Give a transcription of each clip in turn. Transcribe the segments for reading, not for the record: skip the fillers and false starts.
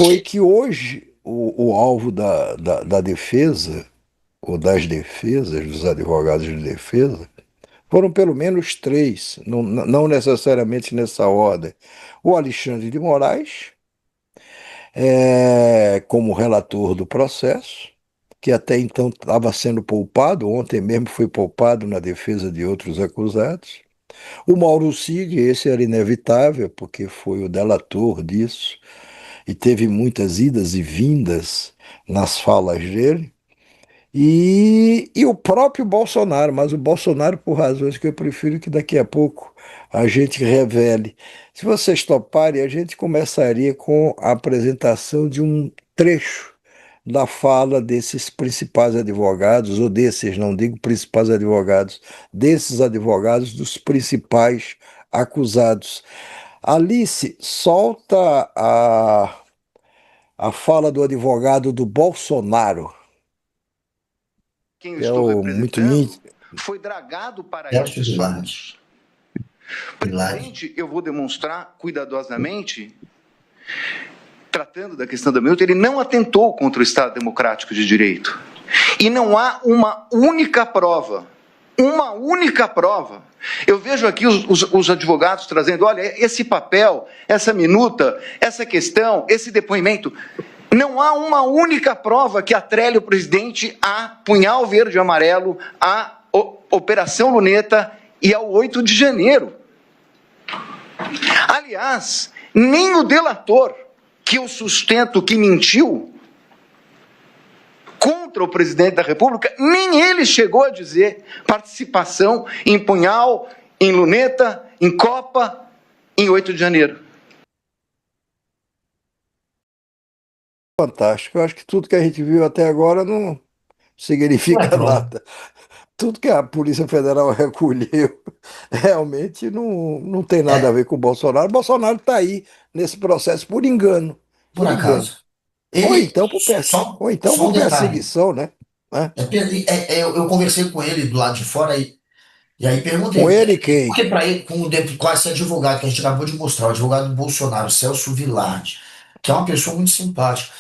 foi que hoje o alvo da defesa, ou das defesas, dos advogados de defesa, foram pelo menos três, não necessariamente nessa ordem. O Alexandre de Moraes, como relator do processo, que até então estava sendo poupado, ontem mesmo foi poupado na defesa de outros acusados. O Mauro Cid, esse era inevitável, porque foi o delator disso, e teve muitas idas e vindas nas falas dele. E o próprio Bolsonaro, mas o Bolsonaro, por razões que eu prefiro que daqui a pouco a gente revele. Se vocês toparem, a gente começaria com a apresentação de um trecho da fala desses principais advogados, ou desses, não digo principais advogados, desses advogados dos principais acusados. Alice, solta a fala do advogado do Bolsonaro, Quem eu que é estou o muito representando nítido. foi dragado para Celso esses Villani. fundos. Villani. Presidente, eu vou demonstrar cuidadosamente, tratando da questão da minuta, ele não atentou contra o Estado Democrático de Direito. E não há uma única prova. Eu vejo aqui os advogados trazendo, olha, esse papel, essa minuta, essa questão, esse depoimento. Não há uma única prova que atrele o presidente a punhal verde e amarelo, a Operação Luneta e ao 8 de janeiro. Aliás, nem o delator que eu sustento que mentiu contra o presidente da República, nem ele chegou a dizer participação em punhal, em luneta, em copa, em 8 de janeiro. Fantástico. Eu acho que tudo que a gente viu até agora não Não é significa prova. nada. Tudo que a Polícia Federal recolheu realmente não tem nada a É, ver com o Bolsonaro. O Bolsonaro está aí nesse processo por engano, por por engano. acaso. Ele, Ou então só por um detalhe. perseguição, né? Né? Eu conversei com ele do lado de fora e aí Com perguntei, ele porque quem? para ele, com esse advogado que a gente acabou de mostrar, o advogado do Bolsonaro, Celso Villani, que é uma pessoa muito simpática,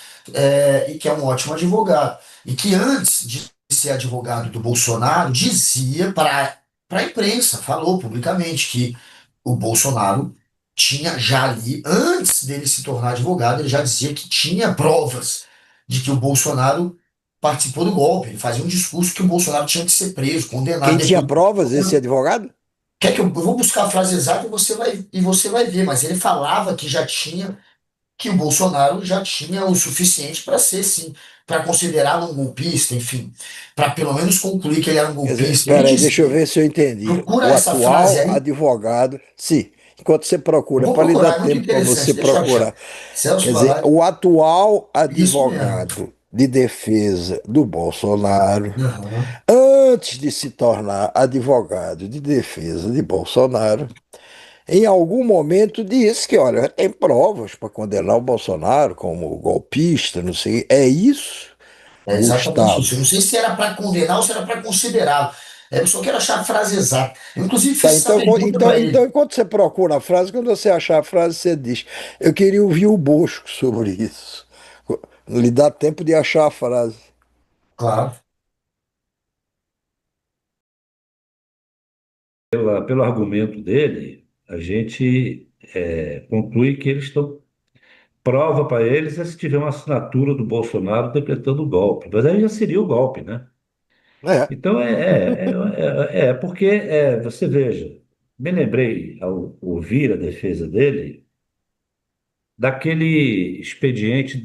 e que é um ótimo advogado, e que antes de ser advogado do Bolsonaro, dizia para a imprensa, falou publicamente que o Bolsonaro tinha já ali, antes dele se tornar advogado, ele já dizia que tinha provas de que o Bolsonaro participou do golpe. Ele fazia um discurso que o Bolsonaro tinha que ser preso, condenado Quem tinha depois. provas, esse advogado? Quer que eu vou buscar a frase exata e você vai ver, mas ele falava que já tinha, que o Bolsonaro já tinha o suficiente para ser, sim, para considerá-lo um golpista, enfim, para pelo menos concluir que ele era um Quer dizer, golpista. Ele espera aí, deixa eu dizia, ver se eu entendi. procura O essa frase atual aí, advogado, sim, enquanto você eu procura, vou para lhe dar procurar, é muito tempo para você interessante, deixa eu achar. procurar. Celso Quer dizer, Villani, o atual isso mesmo. advogado de defesa do Bolsonaro, Aham. antes de se tornar advogado de defesa de Bolsonaro, em algum momento disse que, olha, tem provas para condenar o Bolsonaro como golpista, não sei. É isso, É exatamente isso. Eu não Gustavo? sei se era para condenar ou se era para considerá-lo. Eu só quero achar a frase exata. Eu, inclusive, Tá, fiz essa pergunta para então, ele. enquanto você procura a frase, quando você achar a frase, você diz: eu queria ouvir o Bosco sobre isso. Lhe dá tempo de achar a frase. Claro. Pelo argumento dele, a gente conclui que eles estão. Prova para eles é se tiver uma assinatura do Bolsonaro decretando o golpe. Mas aí já seria o golpe, né? É, Então porque você veja, me lembrei ao ouvir a defesa dele daquele expediente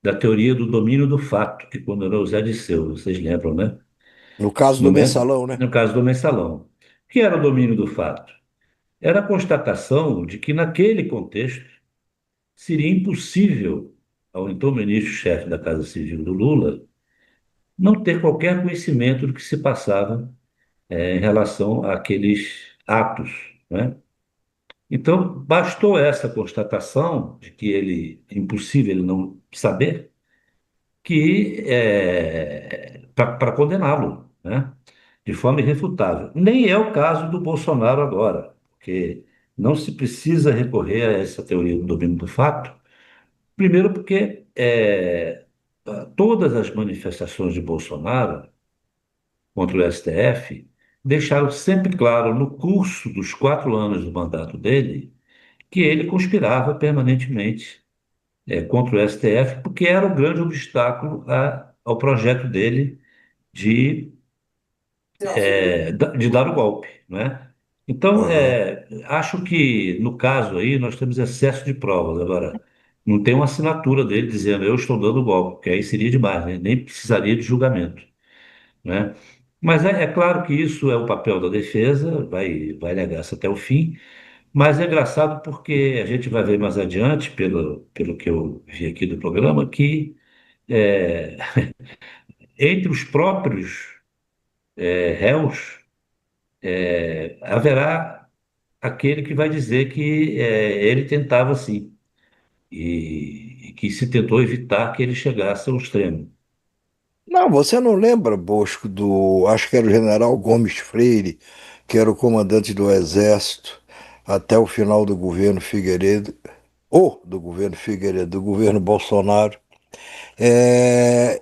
da teoria do domínio do fato, que condenou o Zé Disseu, vocês lembram, né? no caso No, do men- mensalão, né? no caso do mensalão. O que era o domínio do fato? Era a constatação de que, naquele contexto, seria impossível ao então ministro-chefe da Casa Civil do Lula não ter qualquer conhecimento do que se passava em relação àqueles atos, né? Então, bastou essa constatação de que é impossível ele não saber, que para condená-lo, né? De forma irrefutável. Nem é o caso do Bolsonaro agora, porque não se precisa recorrer a essa teoria do domínio do fato, Primeiro porque todas as manifestações de Bolsonaro contra o STF deixaram sempre claro, no curso dos 4 anos do mandato dele, que ele conspirava permanentemente contra o STF, porque era o grande obstáculo ao projeto dele de, de dar o golpe, né? Então, Aham. acho que no caso aí nós temos excesso de provas. Agora, não tem uma assinatura dele dizendo eu estou dando o golpe, porque aí seria demais, né? Nem precisaria de julgamento, né? Mas é claro que isso é o papel da defesa, vai negar isso até o fim. Mas é engraçado porque a gente vai ver mais adiante, pelo que eu vi aqui do programa, que é, entre os próprios réus haverá aquele que vai dizer que ele tentava sim, e que se tentou evitar que ele chegasse ao extremo. Não, você não lembra, Bosco, acho que era o general Gomes Freire, que era o comandante do Exército até o final do governo Figueiredo, ou do governo Figueiredo, do governo Bolsonaro.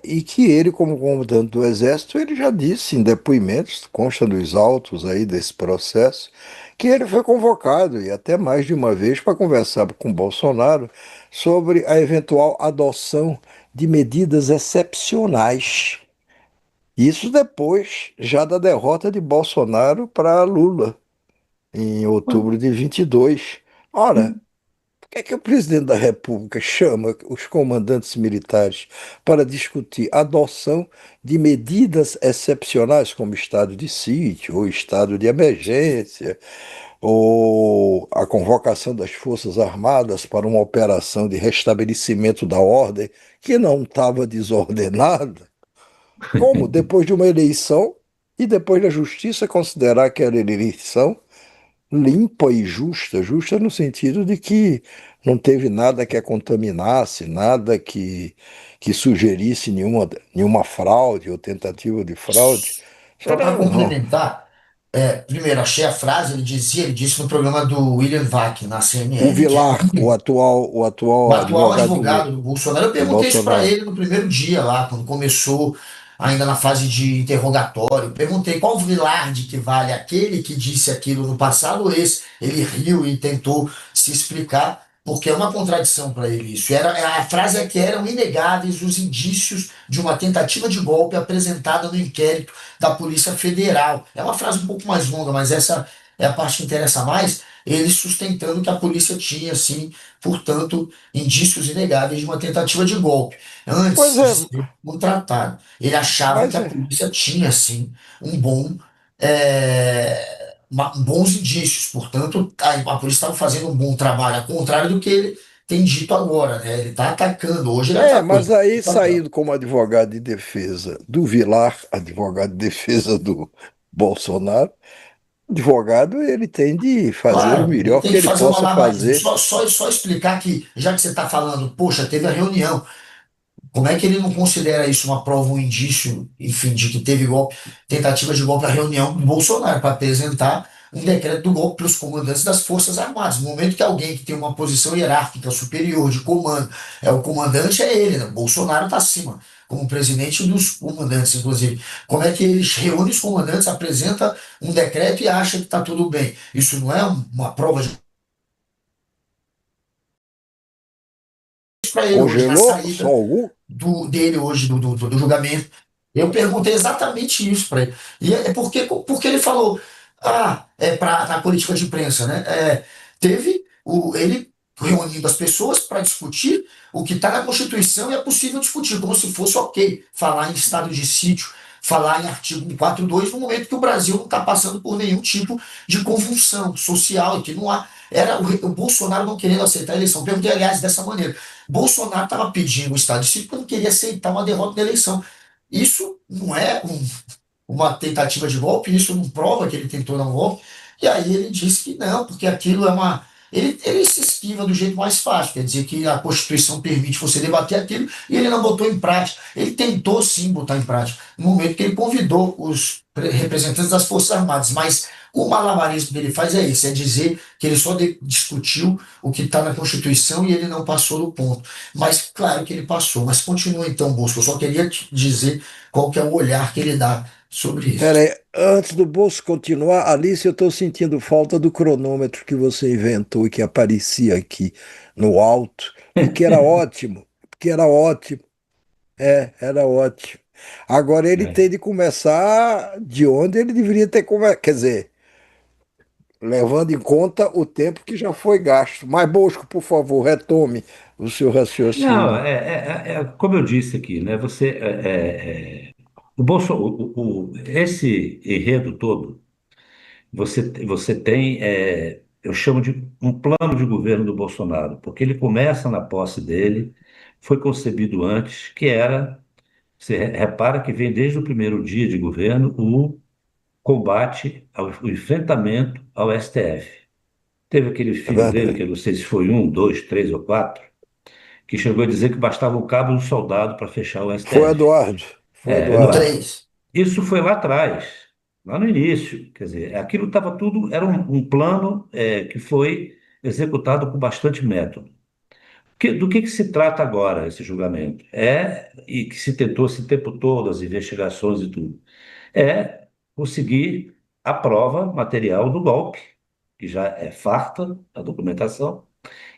E que ele, como comandante do Exército, ele já disse em depoimentos, consta nos autos aí desse processo, que ele foi convocado, e até mais de uma vez, para conversar com Bolsonaro sobre a eventual adoção de medidas excepcionais. Isso depois já da derrota de Bolsonaro para Lula, em outubro de 22. Ora, por que é que o presidente da República chama os comandantes militares para discutir a adoção de medidas excepcionais, como estado de sítio, ou estado de emergência, ou a convocação das Forças Armadas para uma operação de restabelecimento da ordem que não estava desordenada? Como, depois de uma eleição e depois da justiça considerar aquela eleição limpa e justa, justa no sentido de que não teve nada que a contaminasse, nada que sugerisse nenhuma fraude ou tentativa de fraude. Só para Não. complementar, primeiro, achei a frase, ele disse no programa do William Vac, na O CNN, que é Vilar, o o atual atual advogado advogado do Bolsonaro. Eu do perguntei isso para Bolsonaro. ele no primeiro dia lá, quando começou, ainda na fase de interrogatório. Perguntei qual Vilarde que vale, aquele que disse aquilo no passado ou esse. Ele riu e tentou se explicar, porque é uma contradição para ele isso. A frase é que eram inegáveis os indícios de uma tentativa de golpe apresentada no inquérito da Polícia Federal. É uma frase um pouco mais longa, mas essa é a parte que interessa mais. Ele sustentando que a polícia tinha, sim, portanto, indícios inegáveis de uma tentativa de golpe, Pois antes de é, ser contratado. Ele achava que mas a polícia tinha, sim, bons indícios, portanto, a polícia estava fazendo um bom trabalho, ao contrário do que ele tem dito agora, né? Ele está atacando, hoje ele atacou. mas aí saindo como advogado de defesa do Vilar, advogado de defesa do Bolsonaro, advogado ele tem de fazer o Claro, ele melhor tem que que ele fazer um possa malabarismo. fazer. Só explicar que, já que você está falando, poxa, teve a reunião. Como é que ele não considera isso uma prova, um indício, enfim, de que teve golpe, tentativa de golpe à reunião do Bolsonaro para apresentar um decreto do golpe para os comandantes das Forças Armadas? No momento que alguém que tem uma posição hierárquica superior de comando é o comandante, é ele, né? Bolsonaro está acima, como presidente dos comandantes, inclusive. Como é que ele reúne os comandantes, apresenta um decreto e acha que está tudo bem? Isso não é uma prova para ele hoje, na Congelou só saída algum? dele hoje, do julgamento. Eu perguntei exatamente isso para ele. E porque ele falou, na política de imprensa, né? Ele reunindo as pessoas para discutir o que está na Constituição e é possível discutir, como se fosse ok falar em estado de sítio, falar em artigo 142, no momento que o Brasil não está passando por nenhum tipo de convulsão social, e que não há. Era o Bolsonaro não querendo aceitar a eleição. Perguntei, aliás, dessa maneira. Bolsonaro estava pedindo o estado de sítio porque não queria aceitar uma derrota na eleição. Isso não é uma tentativa de golpe, isso não prova que ele tentou dar um golpe. E aí ele disse que não, porque aquilo é uma. Ele se esquiva do jeito mais fácil, quer dizer que a Constituição permite você debater aquilo e ele não botou em prática. Ele tentou sim botar em prática, no momento que ele convidou os representantes das Forças Armadas, mas O malabarismo que ele faz é esse, é dizer que ele só discutiu o que está na Constituição e ele não passou do ponto. Mas claro que ele passou. Mas continua então, Bosco. Eu só queria te dizer qual que é o olhar que ele dá sobre Pera isso. aí, antes do bolso continuar, Alice, eu estou sentindo falta do cronômetro que você inventou e que aparecia aqui no alto, porque era ótimo, porque era ótimo, era ótimo. Agora ele Né? tem de começar de onde ele deveria ter começado, quer dizer, levando em conta o tempo que já foi gasto. Mas, Bosco, por favor, retome o seu Não, raciocínio. como eu disse aqui, né? O esse enredo todo, você tem, eu chamo de um plano de governo do Bolsonaro, porque ele começa na posse dele, foi concebido antes, que era, você repara que vem desde o primeiro dia de governo o combate, o enfrentamento ao STF. Teve aquele É filho dele, que verdade. eu não sei se foi um, dois, três ou quatro, que chegou a dizer que bastava um cabo e um soldado para fechar o Foi STF. Eduardo, foi É, O Eduardo. Eduardo, 3. isso foi lá atrás, lá no início. Quer dizer, aquilo estava tudo, era um plano que foi executado com bastante método. Do que se trata agora esse julgamento? E que se tentou esse tempo todo, as investigações e tudo, é conseguir a prova material do golpe, que já é farta a documentação,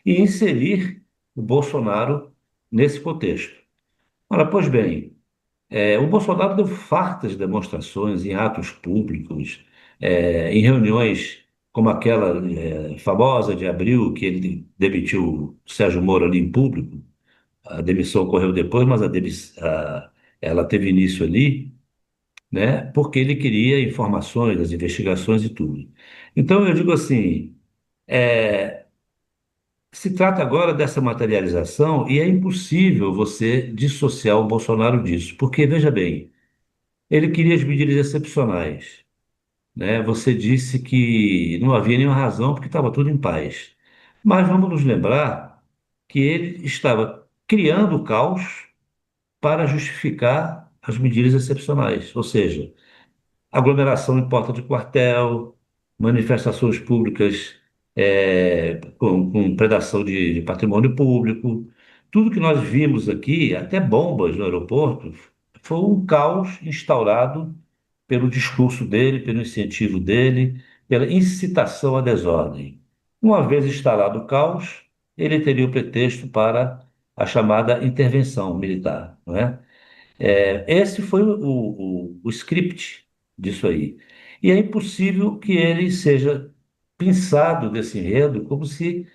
e inserir o Bolsonaro nesse contexto. Ora, pois bem, o Bolsonaro deu fartas demonstrações em atos públicos, em reuniões como aquela famosa de abril, que ele demitiu o Sérgio Moro ali em público. A demissão ocorreu depois, mas ela teve início ali, né, porque ele queria informações, as investigações e tudo. Então, eu digo assim, é, se trata agora dessa materialização e é impossível você dissociar o Bolsonaro disso, porque, veja bem, ele queria as medidas excepcionais, né? Você disse que não havia nenhuma razão porque estava tudo em paz. Mas vamos nos lembrar que ele estava criando o caos para justificar as medidas excepcionais, ou seja, aglomeração em porta de quartel, manifestações públicas com predação de patrimônio público. Tudo que nós vimos aqui, até bombas no aeroporto, foi um caos instaurado pelo discurso dele, pelo incentivo dele, pela incitação à desordem. Uma vez instalado o caos, ele teria o pretexto para a chamada intervenção militar, não é? Esse foi o script disso aí. E é impossível que ele seja pensado desse enredo como se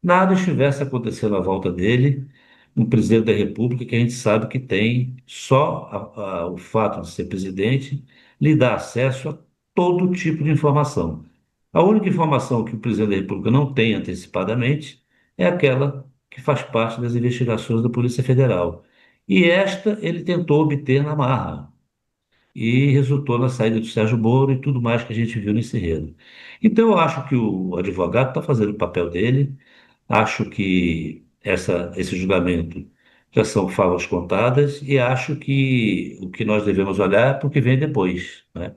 nada estivesse acontecendo à volta dele, um presidente da República que a gente sabe que tem só o fato de ser presidente lhe dá acesso a todo tipo de informação. A única informação que o presidente da República não tem antecipadamente é aquela que faz parte das investigações da Polícia Federal. E esta ele tentou obter na marra e resultou na saída do Sérgio Moro e tudo mais que a gente viu nesse enredo. Então, eu acho que o advogado está fazendo o papel dele, acho que esse julgamento já são favas contadas e acho que o que nós devemos olhar é para o que vem depois, né?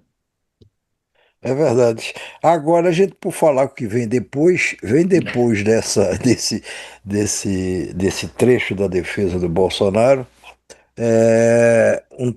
É verdade. Agora, a gente, por falar o que vem depois desse trecho da defesa do Bolsonaro, um